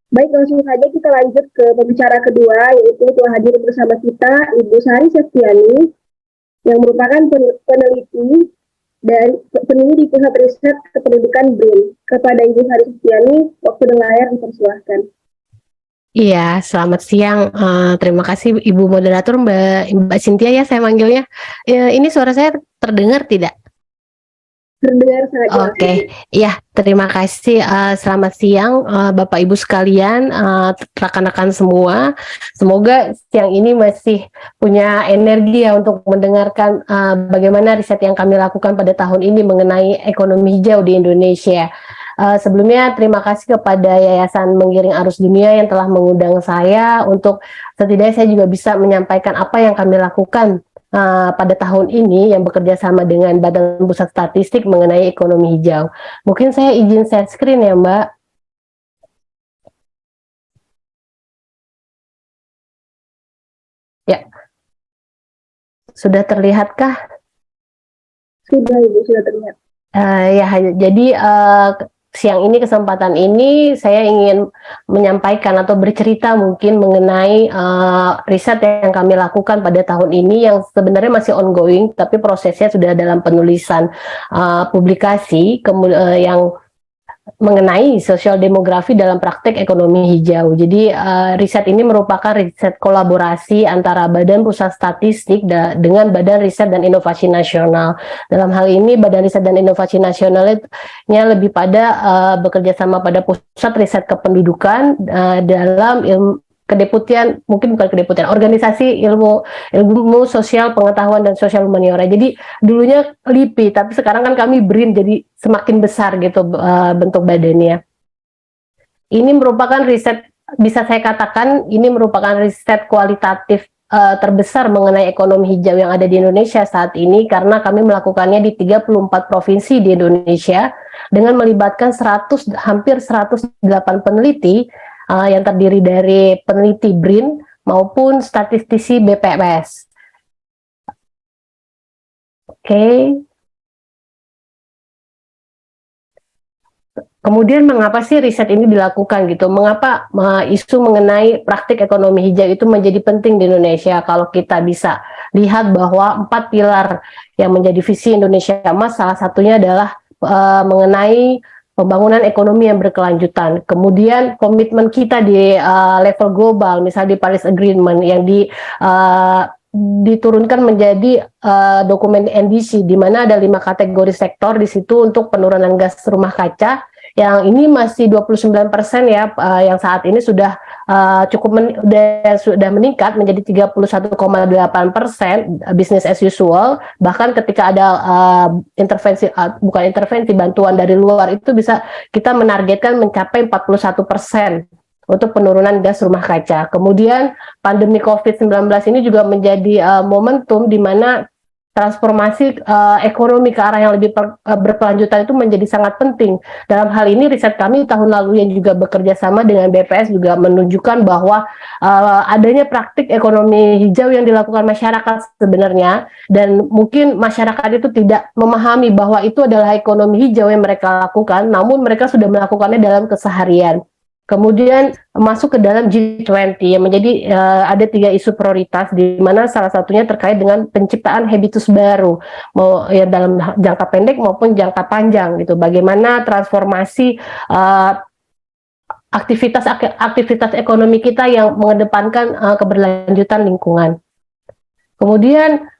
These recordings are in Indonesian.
Baik, langsung saja kita lanjut ke pembicara kedua, yaitu telah hadir bersama kita Ibu Sari Septiani, yang merupakan peneliti dan peneliti di Pusat Riset Kependudukan BRIN. Kepada Ibu Sari Septiani, waktu dan layar dipersilahkan. Iya, selamat siang. Terima kasih Ibu Moderator, Mbak Cynthia ya saya manggilnya. Ini suara saya terdengar tidak? Terdengar sangat jelas. Oke, ya terima kasih. Selamat siang Bapak Ibu sekalian, rekan-rekan semua. Semoga siang ini masih punya energi ya untuk mendengarkan bagaimana riset yang kami lakukan pada tahun ini mengenai ekonomi hijau di Indonesia. Sebelumnya terima kasih kepada Yayasan Menggiring Arus Dunia yang telah mengundang saya untuk setidaknya saya juga bisa menyampaikan apa yang kami lakukan pada tahun ini yang bekerja sama dengan Badan Pusat Statistik mengenai ekonomi hijau. Mungkin saya izin share screen ya Mbak. Ya, sudah terlihatkah? Sudah Ibu, sudah terlihat. Ya, jadi siang ini kesempatan ini saya ingin menyampaikan atau bercerita mungkin mengenai riset yang kami lakukan pada tahun ini yang sebenarnya masih ongoing tapi prosesnya sudah dalam penulisan publikasi yang mengenai sosial demografi dalam praktek ekonomi hijau. Jadi riset ini merupakan riset kolaborasi antara Badan Pusat Statistik dengan Badan Riset dan Inovasi Nasional. Dalam hal ini Badan Riset dan Inovasi Nasionalnya lebih pada bekerja sama pada Pusat Riset Kependudukan dalam kedeputian, mungkin bukan kedeputian, organisasi ilmu sosial pengetahuan dan sosial humaniora. Jadi dulunya LIPI, tapi sekarang kan kami BRIN, jadi semakin besar gitu bentuk badannya. Ini merupakan riset, bisa saya katakan ini merupakan riset kualitatif terbesar mengenai ekonomi hijau yang ada di Indonesia saat ini, karena kami melakukannya di 34 provinsi di Indonesia dengan melibatkan hampir 108 peneliti yang terdiri dari peneliti BRIN maupun statistisi BPS. Oke. Kemudian mengapa sih riset ini dilakukan gitu? Mengapa isu mengenai praktik ekonomi hijau itu menjadi penting di Indonesia? Kalau kita bisa lihat bahwa 4 pilar yang menjadi visi Indonesia Emas, salah satunya adalah mengenai pembangunan ekonomi yang berkelanjutan. Kemudian komitmen kita di level global, misalnya di Paris Agreement yang diturunkan menjadi dokumen NDC, di mana ada 5 kategori sektor di situ untuk penurunan gas rumah kaca. Yang ini masih 29% ya, yang saat ini sudah sudah meningkat menjadi 31,8% business as usual. Bahkan ketika ada bantuan dari luar, itu bisa kita menargetkan mencapai 41% untuk penurunan gas rumah kaca. Kemudian pandemi COVID-19 ini juga menjadi momentum di mana transformasi ekonomi ke arah yang lebih berkelanjutan itu menjadi sangat penting. Dalam hal ini riset kami tahun lalu yang juga bekerja sama dengan BPS juga menunjukkan bahwa adanya praktik ekonomi hijau yang dilakukan masyarakat sebenarnya, dan mungkin masyarakat itu tidak memahami bahwa itu adalah ekonomi hijau yang mereka lakukan, namun mereka sudah melakukannya dalam keseharian. Kemudian masuk ke dalam G20 yang menjadi ada 3 isu prioritas, di mana salah satunya terkait dengan penciptaan habitus baru, mau ya dalam jangka pendek maupun jangka panjang gitu. Bagaimana transformasi aktivitas ekonomi kita yang mengedepankan keberlanjutan lingkungan. Kemudian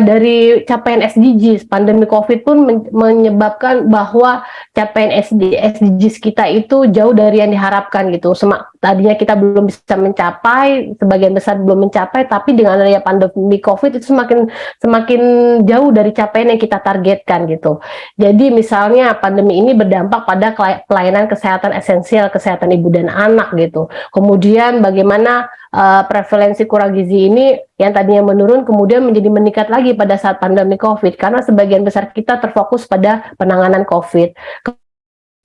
dari capaian SDGs, pandemi COVID pun menyebabkan bahwa capaian SDGs kita itu jauh dari yang diharapkan gitu. Tadinya kita belum bisa mencapai, sebagian besar belum mencapai, tapi dengan adanya pandemi COVID itu semakin jauh dari capaian yang kita targetkan gitu. Jadi misalnya pandemi ini berdampak pada pelayanan kesehatan esensial, kesehatan ibu dan anak gitu. Kemudian bagaimana prevalensi kurang gizi ini yang tadinya menurun kemudian menjadi meningkat lagi pada saat pandemi COVID, karena sebagian besar kita terfokus pada penanganan COVID.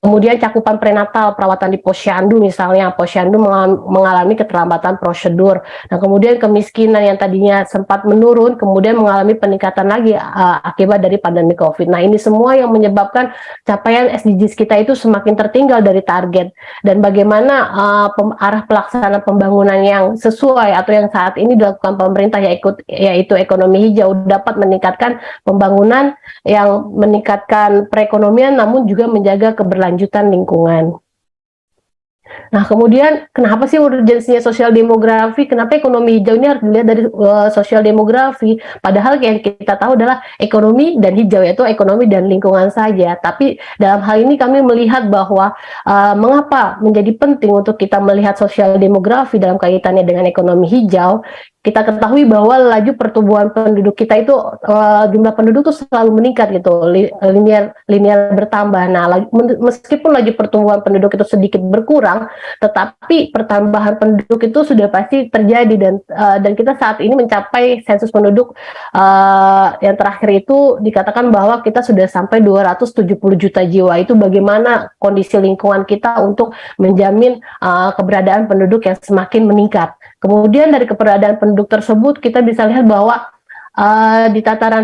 Kemudian cakupan prenatal, perawatan di posyandu misalnya, posyandu mengalami keterlambatan prosedur. Nah, kemudian kemiskinan yang tadinya sempat menurun, kemudian mengalami peningkatan lagi akibat dari pandemi COVID. Nah, ini semua yang menyebabkan capaian SDGs kita itu semakin tertinggal dari target. Dan bagaimana arah pelaksanaan pembangunan yang sesuai atau yang saat ini dilakukan pemerintah yaitu ekonomi hijau dapat meningkatkan pembangunan yang meningkatkan perekonomian namun juga menjaga keberlanjutan lingkungan. Nah, kemudian kenapa sih urgensinya sosial demografi? Kenapa ekonomi hijau ini harus dilihat dari sosial demografi? Padahal yang kita tahu adalah ekonomi dan hijau, yaitu ekonomi dan lingkungan saja. Tapi dalam hal ini kami melihat bahwa mengapa menjadi penting untuk kita melihat sosial demografi dalam kaitannya dengan ekonomi hijau. Kita ketahui bahwa laju pertumbuhan penduduk kita itu jumlah penduduk itu selalu meningkat gitu, linear bertambah. Nah, meskipun laju pertumbuhan penduduk itu sedikit berkurang, tetapi pertambahan penduduk itu sudah pasti terjadi dan kita saat ini mencapai sensus penduduk yang terakhir itu dikatakan bahwa kita sudah sampai 270 juta jiwa. Itu bagaimana kondisi lingkungan kita untuk menjamin keberadaan penduduk yang semakin meningkat. Kemudian dari keberadaan penduduk tersebut kita bisa lihat bahwa di tataran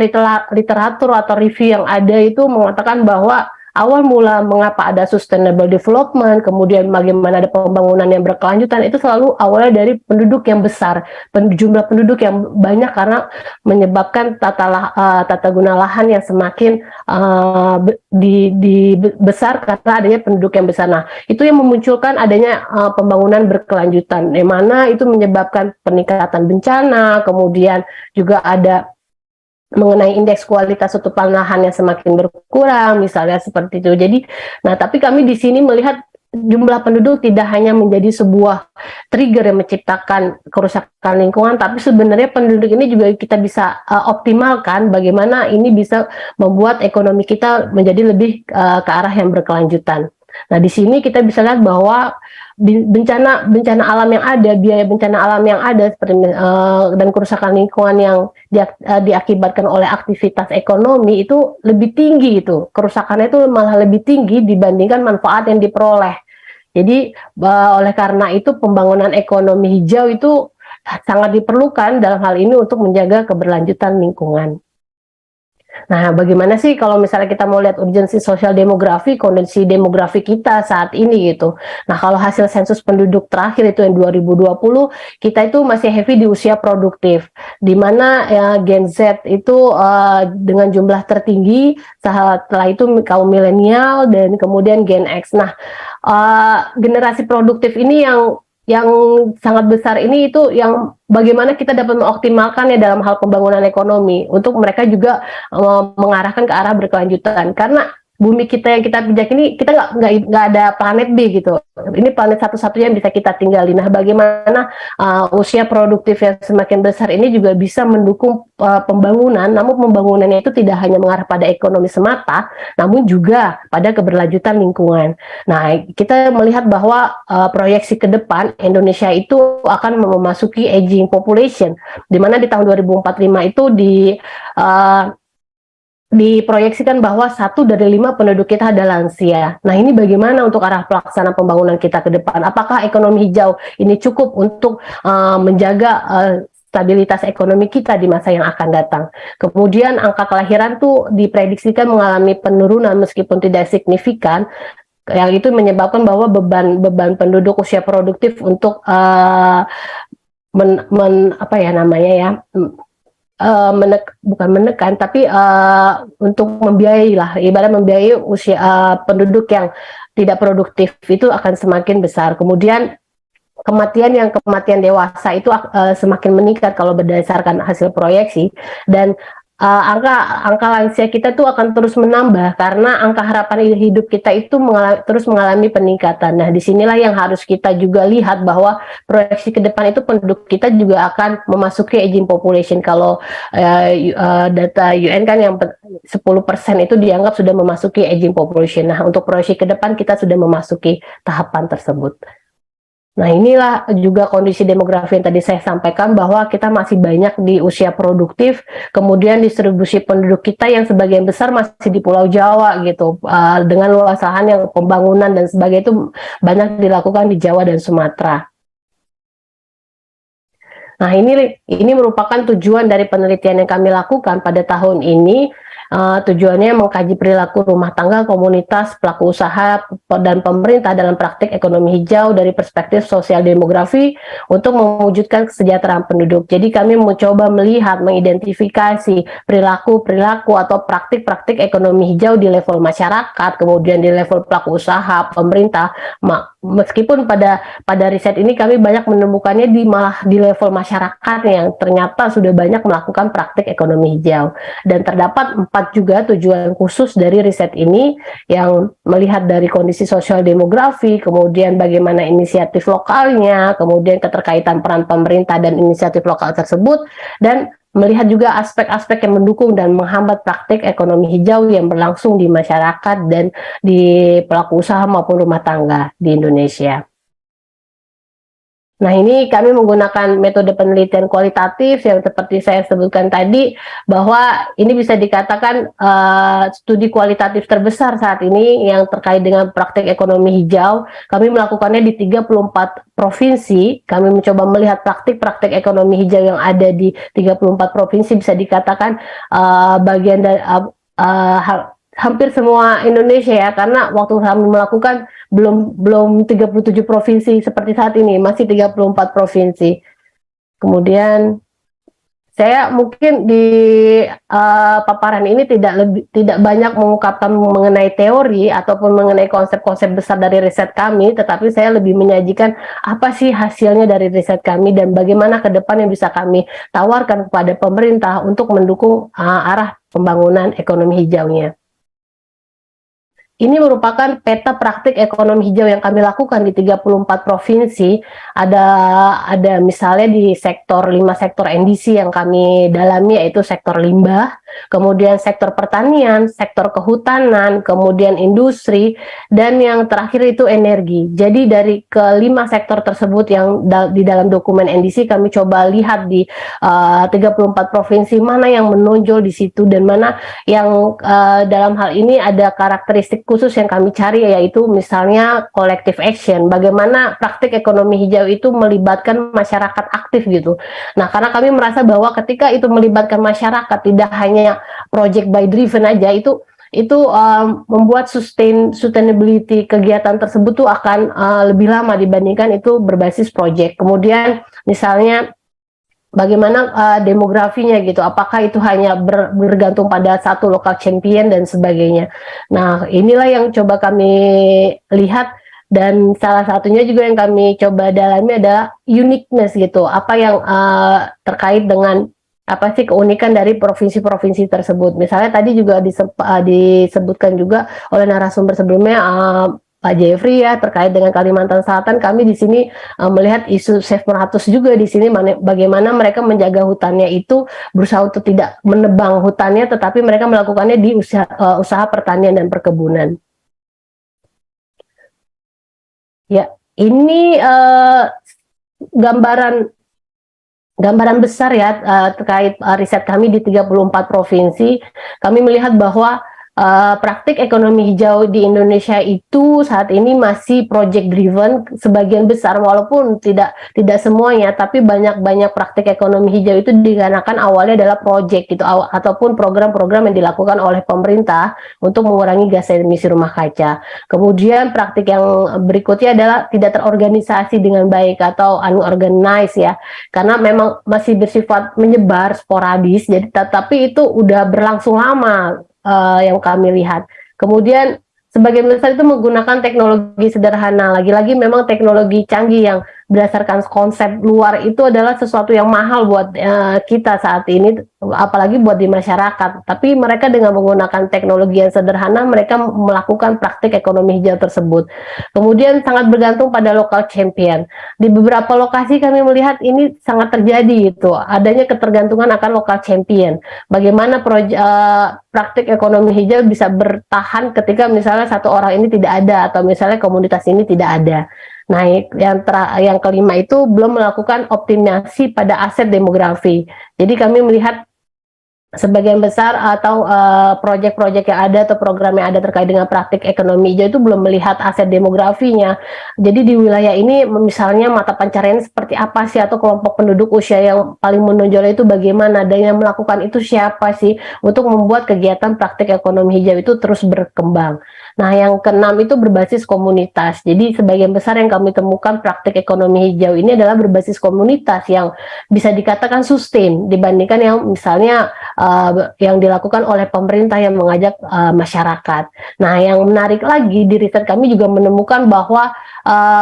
literatur atau review yang ada itu mengatakan bahwa awal mula mengapa ada sustainable development, kemudian bagaimana ada pembangunan yang berkelanjutan, itu selalu awalnya dari penduduk yang besar, jumlah penduduk yang banyak karena menyebabkan tata guna lahan yang semakin besar karena adanya penduduk yang besar. Nah, itu yang memunculkan adanya pembangunan berkelanjutan, yang mana itu menyebabkan peningkatan bencana, kemudian juga ada mengenai indeks kualitas tutupan lahan yang semakin berkurang, misalnya seperti itu. Jadi, nah tapi kami di sini melihat jumlah penduduk tidak hanya menjadi sebuah trigger yang menciptakan kerusakan lingkungan, tapi sebenarnya penduduk ini juga kita bisa optimalkan bagaimana ini bisa membuat ekonomi kita menjadi lebih ke arah yang berkelanjutan. Nah, di sini kita bisa lihat bahwa bencana alam yang ada, biaya bencana alam yang ada seperti dan kerusakan lingkungan yang diakibatkan oleh aktivitas ekonomi itu lebih tinggi, itu kerusakannya itu malah lebih tinggi dibandingkan manfaat yang diperoleh. Jadi oleh karena itu pembangunan ekonomi hijau itu sangat diperlukan dalam hal ini untuk menjaga keberlanjutan lingkungan. Nah, bagaimana sih kalau misalnya kita mau lihat urgensi sosial demografi, kondisi demografi kita saat ini gitu. Nah, kalau hasil sensus penduduk terakhir itu yang 2020, kita itu masih heavy di usia produktif, di mana ya, Gen Z itu dengan jumlah tertinggi, setelah itu kaum milenial dan kemudian Gen X. Nah, generasi produktif ini yang sangat besar ini itu yang bagaimana kita dapat mengoptimalkannya dalam hal pembangunan ekonomi untuk mereka juga mengarahkan ke arah berkelanjutan, karena bumi kita yang kita pijak ini kita nggak ada planet B gitu, ini planet satu-satunya yang bisa kita tinggali. Nah, bagaimana usia produktif yang semakin besar ini juga bisa mendukung pembangunan, namun pembangunannya itu tidak hanya mengarah pada ekonomi semata, namun juga pada keberlanjutan lingkungan. Nah, kita melihat bahwa proyeksi ke depan Indonesia itu akan memasuki aging population, di mana di tahun 2045 itu diproyeksikan bahwa 1 dari 5 penduduk kita adalah lansia. Nah, ini bagaimana untuk arah pelaksanaan pembangunan kita ke depan? Apakah ekonomi hijau ini cukup untuk menjaga stabilitas ekonomi kita di masa yang akan datang? Kemudian angka kelahiran tuh diprediksikan mengalami penurunan meskipun tidak signifikan, yang itu menyebabkan bahwa beban penduduk usia produktif untuk bukan menekan, tapi untuk membiayai lah, ibarat membiayai usia penduduk yang tidak produktif itu akan semakin besar. Kemudian kematian dewasa itu semakin meningkat kalau berdasarkan hasil proyeksi, dan angka lansia kita tuh akan terus menambah karena angka harapan hidup kita itu terus mengalami peningkatan. Nah, disinilah yang harus kita juga lihat bahwa proyeksi ke depan itu penduduk kita juga akan memasuki aging population. Kalau data UN kan yang 10% itu dianggap sudah memasuki aging population. Nah, untuk proyeksi ke depan kita sudah memasuki tahapan tersebut. Nah, inilah juga kondisi demografi yang tadi saya sampaikan, bahwa kita masih banyak di usia produktif, kemudian distribusi penduduk kita yang sebagian besar masih di Pulau Jawa gitu, dengan luas lahan yang pembangunan dan sebagainya itu banyak dilakukan di Jawa dan Sumatera. Nah, ini merupakan tujuan dari penelitian yang kami lakukan pada tahun ini. Tujuannya mengkaji perilaku rumah tangga, komunitas, pelaku usaha, dan pemerintah dalam praktik ekonomi hijau dari perspektif sosial demografi untuk mewujudkan kesejahteraan penduduk. Jadi kami mencoba melihat, mengidentifikasi perilaku-perilaku atau praktik-praktik ekonomi hijau di level masyarakat, kemudian di level pelaku usaha, pemerintah. Meskipun pada riset ini kami banyak menemukannya malah di level masyarakat yang ternyata sudah banyak melakukan praktik ekonomi hijau. Dan terdapat 4 juga tujuan khusus dari riset ini yang melihat dari kondisi sosial demografi, kemudian bagaimana inisiatif lokalnya, kemudian keterkaitan peran pemerintah dan inisiatif lokal tersebut, dan melihat juga aspek-aspek yang mendukung dan menghambat praktik ekonomi hijau yang berlangsung di masyarakat dan di pelaku usaha maupun rumah tangga di Indonesia. Nah, ini kami menggunakan metode penelitian kualitatif yang seperti saya sebutkan tadi, bahwa ini bisa dikatakan studi kualitatif terbesar saat ini yang terkait dengan praktik ekonomi hijau. Kami melakukannya di 34 provinsi. Kami mencoba melihat praktik-praktik ekonomi hijau yang ada di 34 provinsi, bisa dikatakan bagian dari hampir semua Indonesia ya, karena waktu kami melakukan belum 37 provinsi seperti saat ini, masih 34 provinsi. Kemudian saya mungkin di paparan ini tidak banyak mengungkapkan mengenai teori ataupun mengenai konsep-konsep besar dari riset kami, tetapi saya lebih menyajikan apa sih hasilnya dari riset kami dan bagaimana ke depan yang bisa kami tawarkan kepada pemerintah untuk mendukung arah pembangunan ekonomi hijaunya. Ini merupakan peta praktik ekonomi hijau yang kami lakukan di 34 provinsi. Ada misalnya di 5 sektor NDC yang kami dalami, yaitu sektor limbah, kemudian sektor pertanian, sektor kehutanan, kemudian industri, dan yang terakhir itu energi. Jadi dari ke-5 sektor tersebut yang di dalam dokumen NDC, kami coba lihat di 34 provinsi mana yang menonjol di situ dan mana yang dalam hal ini ada karakteristik khusus yang kami cari, yaitu misalnya collective action, bagaimana praktik ekonomi hijau itu melibatkan masyarakat aktif gitu. Nah, karena kami merasa bahwa ketika itu melibatkan masyarakat, tidak hanya project by driven aja, itu membuat sustainability kegiatan tersebut tuh akan lebih lama dibandingkan itu berbasis project. Kemudian misalnya bagaimana demografinya gitu, apakah itu hanya bergantung pada satu lokal champion dan sebagainya. Nah, inilah yang coba kami lihat, dan salah satunya juga yang kami coba dalami adalah uniqueness gitu, apa yang terkait dengan apa sih keunikan dari provinsi-provinsi tersebut. Misalnya tadi juga disebutkan juga oleh narasumber sebelumnya, Pak Jeffrey ya, terkait dengan Kalimantan Selatan. Kami di sini melihat isu Save 100 juga di sini, bagaimana mereka menjaga hutannya itu, berusaha untuk tidak menebang hutannya, tetapi mereka melakukannya di usaha pertanian dan perkebunan. Ya, ini gambaran besar ya terkait riset kami di 34 provinsi. Kami melihat bahwa praktik ekonomi hijau di Indonesia itu saat ini masih project driven sebagian besar, walaupun tidak semuanya, tapi banyak praktik ekonomi hijau itu dikarenakan awalnya adalah project gitu, ataupun program-program yang dilakukan oleh pemerintah untuk mengurangi gas emisi rumah kaca. Kemudian praktik yang berikutnya adalah tidak terorganisasi dengan baik atau unorganized ya, karena memang masih bersifat menyebar sporadis, jadi tapi itu udah berlangsung lama yang kami lihat. Kemudian sebagian besar itu menggunakan teknologi sederhana. Lagi-lagi memang teknologi canggih yang berdasarkan konsep luar itu adalah sesuatu yang mahal buat kita saat ini, apalagi buat di masyarakat. Tapi mereka dengan menggunakan teknologi yang sederhana, mereka melakukan praktik ekonomi hijau tersebut. Kemudian sangat bergantung pada local champion. Di beberapa lokasi kami melihat ini sangat terjadi gitu, adanya ketergantungan akan local champion. Bagaimana praktik ekonomi hijau bisa bertahan ketika misalnya satu orang ini tidak ada, atau misalnya komunitas ini tidak ada. Nah, yang kelima itu belum melakukan optimasi pada aset demografi. Jadi kami melihat sebagian besar atau proyek-proyek yang ada atau program yang ada terkait dengan praktik ekonomi hijau itu belum melihat aset demografinya. Jadi di wilayah ini misalnya mata pencarian seperti apa sih, atau kelompok penduduk usia yang paling menonjol itu bagaimana, dan yang melakukan itu siapa sih, untuk membuat kegiatan praktik ekonomi hijau itu terus berkembang. Nah, yang keenam itu berbasis komunitas. Jadi sebagian besar yang kami temukan praktik ekonomi hijau ini adalah berbasis komunitas yang bisa dikatakan sustain dibandingkan yang misalnya yang dilakukan oleh pemerintah yang mengajak masyarakat. Nah, yang menarik lagi di riset kami juga menemukan bahwa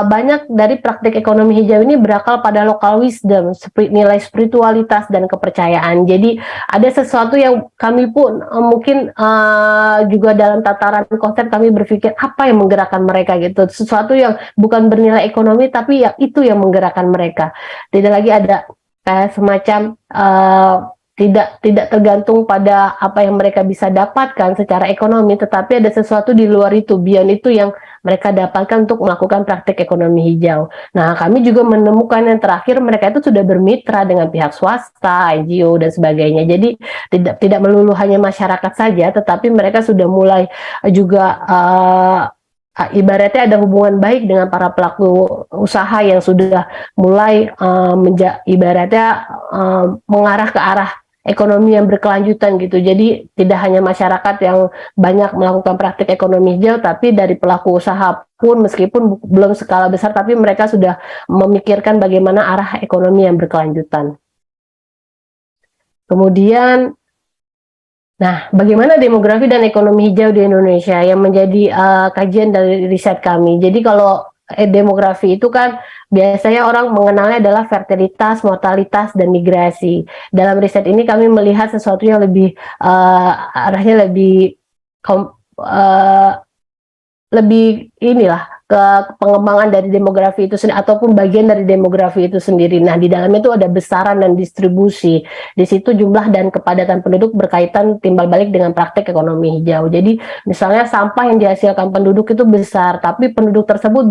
banyak dari praktik ekonomi hijau ini berakal pada local wisdom, nilai spiritualitas dan kepercayaan. Jadi ada sesuatu yang kami pun mungkin juga dalam tataran konsep kami berpikir apa yang menggerakkan mereka gitu. Sesuatu yang bukan bernilai ekonomi tapi ya itu yang menggerakkan mereka. Tidak lagi ada kayak semacam tidak tergantung pada apa yang mereka bisa dapatkan secara ekonomi, tetapi ada sesuatu di luar itu, beyond itu yang mereka dapatkan untuk melakukan praktik ekonomi hijau. Nah, kami juga menemukan yang terakhir, mereka itu sudah bermitra dengan pihak swasta, NGO, dan sebagainya. Jadi tidak melulu hanya masyarakat saja, tetapi mereka sudah mulai juga ibaratnya ada hubungan baik dengan para pelaku usaha yang sudah mulai ibaratnya mengarah ke arah ekonomi yang berkelanjutan gitu. Jadi tidak hanya masyarakat yang banyak melakukan praktik ekonomi hijau, tapi dari pelaku usaha pun meskipun belum skala besar, tapi mereka sudah memikirkan bagaimana arah ekonomi yang berkelanjutan. Kemudian, nah, bagaimana demografi dan ekonomi hijau di Indonesia yang menjadi kajian dari riset kami. Jadi kalau demografi itu kan biasanya orang mengenalnya adalah fertilitas, mortalitas, dan migrasi. Dalam riset ini kami melihat sesuatu yang lebih arahnya lebih inilah ke pengembangan dari demografi itu sendiri ataupun bagian dari demografi itu sendiri. Nah, di dalamnya itu ada besaran dan distribusi. Di situ jumlah dan kepadatan penduduk berkaitan timbal balik dengan praktik ekonomi hijau. Jadi misalnya sampah yang dihasilkan penduduk itu besar, tapi penduduk tersebut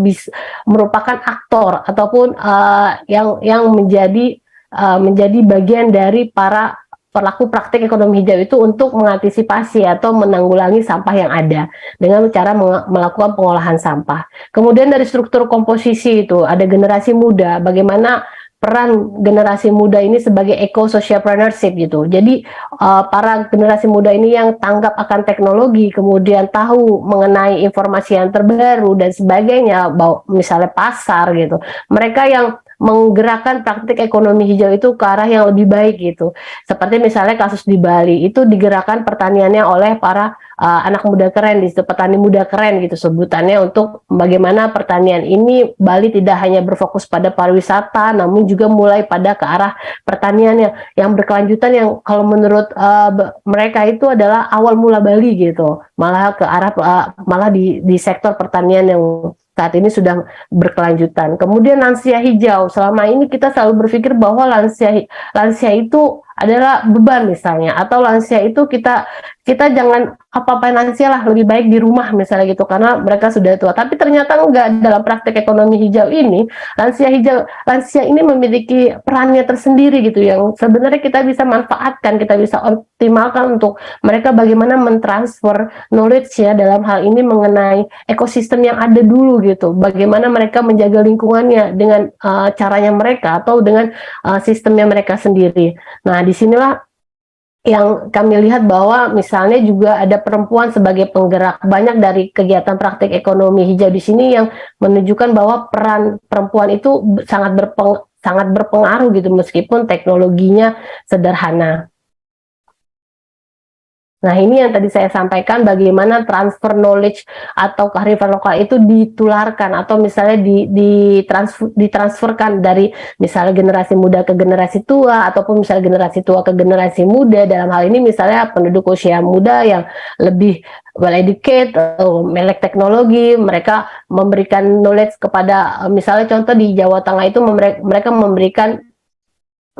merupakan aktor ataupun yang menjadi bagian dari para pelaku praktik ekonomi hijau itu untuk mengantisipasi atau menanggulangi sampah yang ada dengan cara melakukan pengolahan sampah. Kemudian dari struktur komposisi itu ada generasi muda, bagaimana peran generasi muda ini sebagai eco-socialpreneurship gitu. Jadi para generasi muda ini yang tanggap akan teknologi, kemudian tahu mengenai informasi yang terbaru dan sebagainya, misalnya pasar gitu. Mereka yang menggerakkan praktik ekonomi hijau itu ke arah yang lebih baik gitu. Seperti misalnya kasus di Bali, itu digerakkan pertaniannya oleh para anak muda keren, di situ petani muda keren gitu sebutannya, untuk bagaimana pertanian ini Bali tidak hanya berfokus pada pariwisata, namun juga mulai pada ke arah pertanian yang berkelanjutan, yang kalau menurut mereka itu adalah awal mula Bali gitu, malah ke arah malah di sektor pertanian yang saat ini sudah berkelanjutan. Kemudian lansia hijau, selama ini kita selalu berpikir bahwa lansia itu adalah beban misalnya, atau lansia itu kita jangan apa-apain lansia lah, lebih baik di rumah misalnya gitu, karena mereka sudah tua. Tapi ternyata enggak, dalam praktek ekonomi hijau ini lansia ini memiliki perannya tersendiri gitu, yang sebenarnya kita bisa manfaatkan, kita bisa optimalkan untuk mereka bagaimana mentransfer knowledge ya dalam hal ini mengenai ekosistem yang ada dulu gitu, bagaimana mereka menjaga lingkungannya dengan caranya mereka atau dengan sistemnya mereka sendiri. Nah, disinilah yang kami lihat bahwa misalnya juga ada perempuan sebagai penggerak. Banyak dari kegiatan praktik ekonomi hijau di sini yang menunjukkan bahwa peran perempuan itu sangat berpengaruh gitu, meskipun teknologinya sederhana. Nah, ini yang tadi saya sampaikan, bagaimana transfer knowledge atau kearifan lokal itu ditularkan atau misalnya ditransferkan dari misalnya generasi muda ke generasi tua, ataupun misalnya generasi tua ke generasi muda. Dalam hal ini misalnya penduduk usia muda yang lebih well educated, melek teknologi, mereka memberikan knowledge kepada misalnya contoh di Jawa Tengah itu mereka memberikan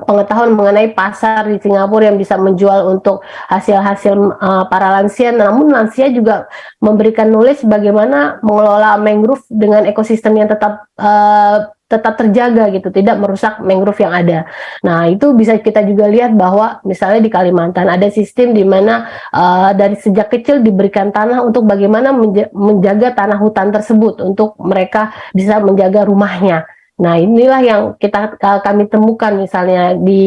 pengetahuan mengenai pasar di Singapura yang bisa menjual untuk hasil-hasil para lansia, namun lansia juga memberikan knowledge bagaimana mengelola mangrove dengan ekosistem yang tetap terjaga gitu, tidak merusak mangrove yang ada. Nah, itu bisa kita juga lihat bahwa misalnya di Kalimantan ada sistem di mana dari sejak kecil diberikan tanah untuk bagaimana menjaga tanah hutan tersebut untuk mereka bisa menjaga rumahnya. Nah, inilah yang kami temukan misalnya di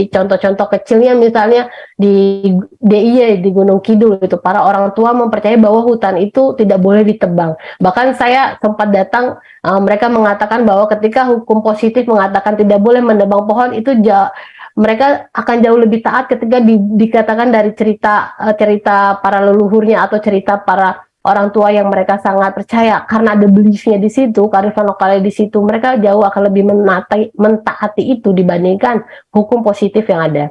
contoh-contoh kecilnya, misalnya di DIY di Gunung Kidul itu para orang tua mempercayai bahwa hutan itu tidak boleh ditebang. Bahkan saya sempat datang, mereka mengatakan bahwa ketika hukum positif mengatakan tidak boleh menebang pohon itu mereka akan jauh lebih taat ketika dikatakan dari cerita para leluhurnya atau cerita para orang tua yang mereka sangat percaya karena ada beliefnya di situ, kearifan lokalnya di situ, mereka jauh akan lebih mentaati itu dibandingkan hukum positif yang ada.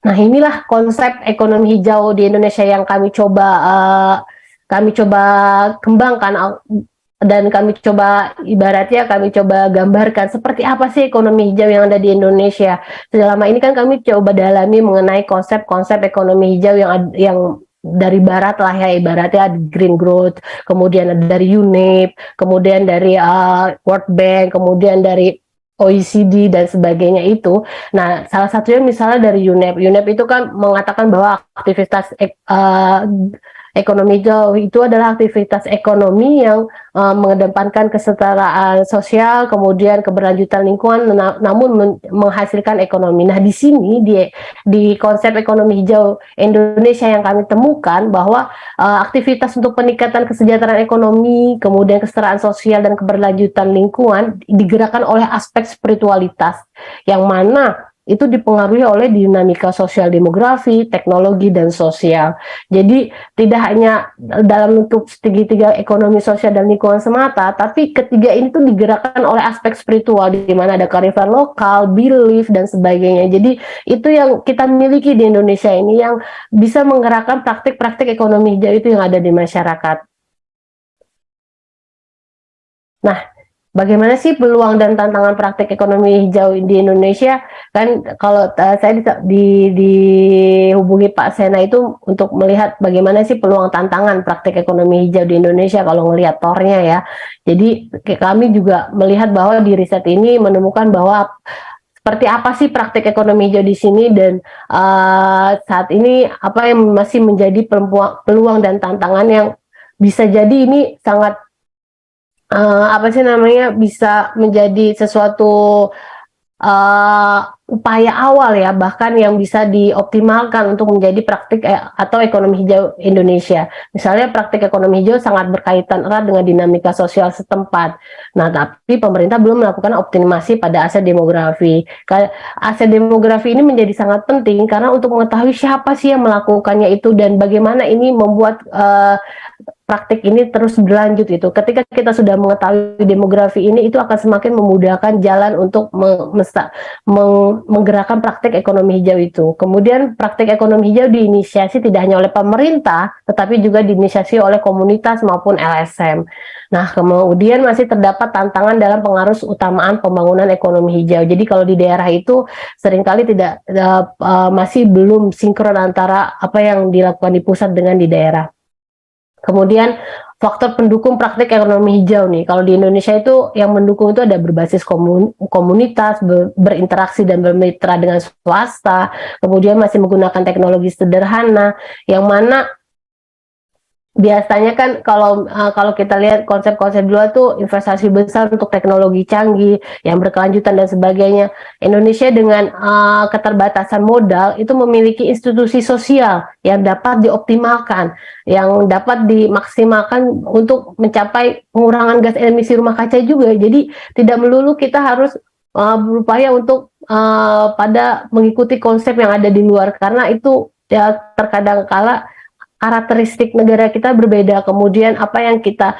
Nah, inilah konsep ekonomi hijau di Indonesia yang kami coba kembangkan, dan kami coba gambarkan seperti apa sih ekonomi hijau yang ada di Indonesia. Selama ini kan kami coba dalami mengenai konsep-konsep ekonomi hijau yang dari barat lah ya, ibaratnya ada green growth, kemudian ada dari UNEP, kemudian dari World Bank, kemudian dari OECD dan sebagainya itu. Nah, salah satunya misalnya dari UNEP. UNEP itu kan mengatakan bahwa aktivitas ekonomi hijau itu adalah aktivitas ekonomi yang mengedepankan kesetaraan sosial, kemudian keberlanjutan lingkungan, namun menghasilkan ekonomi. Nah, di sini di konsep ekonomi hijau Indonesia yang kami temukan bahwa aktivitas untuk peningkatan kesejahteraan ekonomi, kemudian kesetaraan sosial dan keberlanjutan lingkungan digerakkan oleh aspek spiritualitas, yang mana itu dipengaruhi oleh dinamika sosial demografi, teknologi, dan sosial. Jadi tidak hanya dalam bentuk segitiga ekonomi, sosial, dan lingkungan semata, tapi ketiga ini tuh digerakkan oleh aspek spiritual, di mana ada kearifan lokal, belief, dan sebagainya. Jadi itu yang kita miliki di Indonesia ini yang bisa menggerakkan praktik-praktik ekonomi hijau itu yang ada di masyarakat. Nah, bagaimana sih peluang dan tantangan praktik ekonomi hijau di Indonesia? Kan kalau saya dihubungi Pak Sena itu untuk melihat bagaimana sih peluang tantangan praktik ekonomi hijau di Indonesia kalau melihat tornya ya. Jadi kami juga melihat bahwa di riset ini menemukan bahwa seperti apa sih praktik ekonomi hijau di sini, dan saat ini apa yang masih menjadi peluang dan tantangan yang bisa jadi ini sangat bisa menjadi sesuatu upaya awal ya, bahkan yang bisa dioptimalkan untuk menjadi praktik atau ekonomi hijau Indonesia. Misalnya praktik ekonomi hijau sangat berkaitan erat dengan dinamika sosial setempat. Nah, tapi pemerintah belum melakukan optimasi pada aset demografi. Aset demografi ini menjadi sangat penting karena untuk mengetahui siapa sih yang melakukannya itu dan bagaimana ini membuat praktik ini terus berlanjut itu. Ketika kita sudah mengetahui demografi ini, itu akan semakin memudahkan jalan untuk menggerakkan praktik ekonomi hijau itu. Kemudian praktik ekonomi hijau diinisiasi tidak hanya oleh pemerintah, tetapi juga diinisiasi oleh komunitas maupun LSM. Nah, kemudian masih terdapat tantangan dalam pengaruh utamaan pembangunan ekonomi hijau. Jadi kalau di daerah itu seringkali masih belum sinkron antara apa yang dilakukan di pusat dengan di daerah. Kemudian faktor pendukung praktik ekonomi hijau nih, kalau di Indonesia itu yang mendukung itu ada berbasis komunitas, berinteraksi dan bermitra dengan swasta, kemudian masih menggunakan teknologi sederhana, yang mana biasanya kan kalau kita lihat konsep-konsep dulu tuh investasi besar untuk teknologi canggih yang berkelanjutan dan sebagainya. Indonesia dengan keterbatasan modal itu memiliki institusi sosial yang dapat dioptimalkan, yang dapat dimaksimalkan untuk mencapai pengurangan gas emisi rumah kaca juga. Jadi tidak melulu kita harus berupaya untuk pada mengikuti konsep yang ada di luar, karena itu ya terkadang kala karakteristik negara kita berbeda, kemudian apa yang kita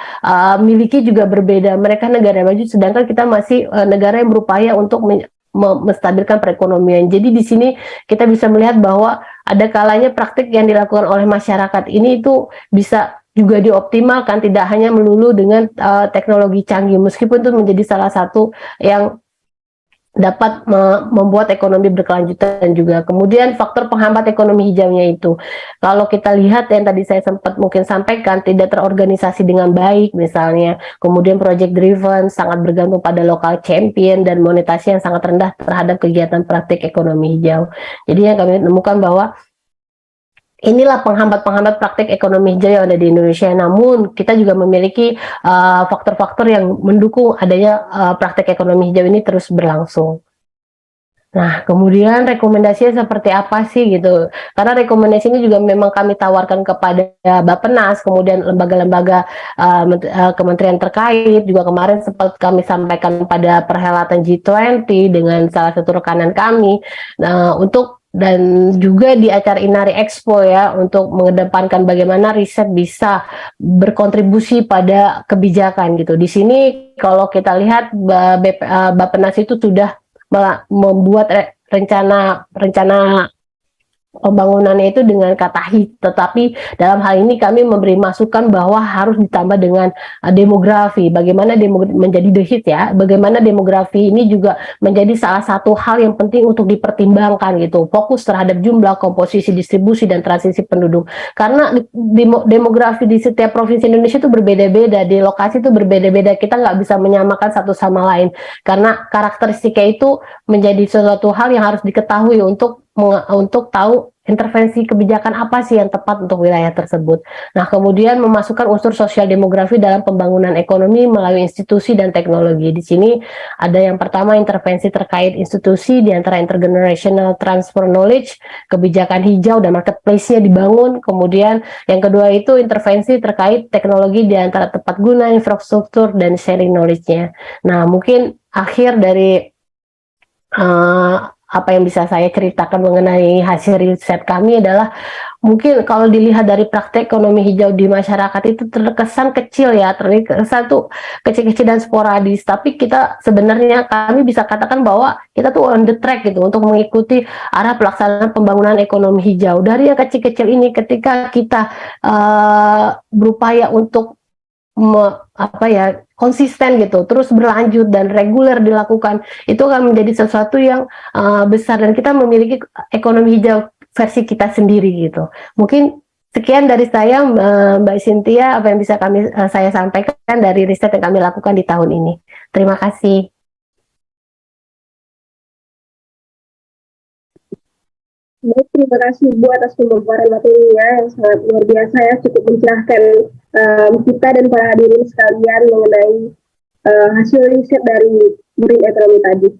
miliki juga berbeda. Mereka negara maju, sedangkan kita masih negara yang berupaya untuk menstabilkan perekonomian. Jadi di sini kita bisa melihat bahwa ada kalanya praktik yang dilakukan oleh masyarakat ini itu bisa juga dioptimalkan, tidak hanya melulu dengan teknologi canggih, meskipun itu menjadi salah satu yang dapat membuat ekonomi berkelanjutan juga. Kemudian faktor penghambat ekonomi hijaunya itu, kalau kita lihat yang tadi saya sempat mungkin sampaikan, tidak terorganisasi dengan baik misalnya, kemudian project driven, sangat bergantung pada local champion, dan monetasi yang sangat rendah terhadap kegiatan praktik ekonomi hijau. Jadi yang kami temukan bahwa inilah penghambat-penghambat praktik ekonomi hijau yang ada di Indonesia. Namun kita juga memiliki faktor-faktor yang mendukung adanya praktik ekonomi hijau ini terus berlangsung. Nah, kemudian rekomendasinya seperti apa sih gitu? Karena rekomendasi ini juga memang kami tawarkan kepada Bappenas, kemudian lembaga-lembaga kementerian terkait. Juga kemarin sempat kami sampaikan pada perhelatan G20 dengan salah satu rekanan kami, dan juga di acara Inari Expo ya, untuk mengedepankan bagaimana riset bisa berkontribusi pada kebijakan gitu. Di sini kalau kita lihat Bappenas itu sudah membuat rencana pembangunannya itu dengan kata hit, tetapi dalam hal ini kami memberi masukan bahwa harus ditambah dengan demografi. Bagaimana menjadi the hit ya, bagaimana demografi ini juga menjadi salah satu hal yang penting untuk dipertimbangkan gitu. Fokus terhadap jumlah, komposisi, distribusi, dan transisi penduduk. Karena demografi di setiap provinsi Indonesia itu berbeda-beda, di lokasi itu berbeda-beda. Kita nggak bisa menyamakan satu sama lain, karena karakteristiknya itu menjadi sesuatu hal yang harus diketahui untuk tahu intervensi kebijakan apa sih yang tepat untuk wilayah tersebut. Nah, kemudian memasukkan unsur sosial demografi dalam pembangunan ekonomi melalui institusi dan teknologi. Di sini ada yang pertama intervensi terkait institusi, di antara intergenerational transfer knowledge, kebijakan hijau dan marketplace-nya dibangun. Kemudian yang kedua itu intervensi terkait teknologi, di antara tempat guna, infrastruktur, dan sharing knowledge-nya. Nah, mungkin akhir dari apa yang bisa saya ceritakan mengenai hasil riset kami adalah, mungkin kalau dilihat dari praktek ekonomi hijau di masyarakat itu terkesan kecil ya, terkesan tuh kecil-kecil dan sporadis, tapi kita sebenarnya kami bisa katakan bahwa kita tuh on the track gitu untuk mengikuti arah pelaksanaan pembangunan ekonomi hijau. Dari yang kecil-kecil ini, ketika kita berupaya untuk konsisten gitu, terus berlanjut dan reguler dilakukan, itu akan menjadi sesuatu yang besar, dan kita memiliki ekonomi hijau versi kita sendiri gitu. Mungkin sekian dari saya, Mbak Cynthia, apa yang bisa saya sampaikan dari riset yang kami lakukan di tahun ini. Terima kasih. Baik, terima kasih Bu atas pemaparan materinya yang sangat luar biasa ya, cukup mencerahkan kita dan para hadirin sekalian mengenai hasil riset dari Green Economy tadi.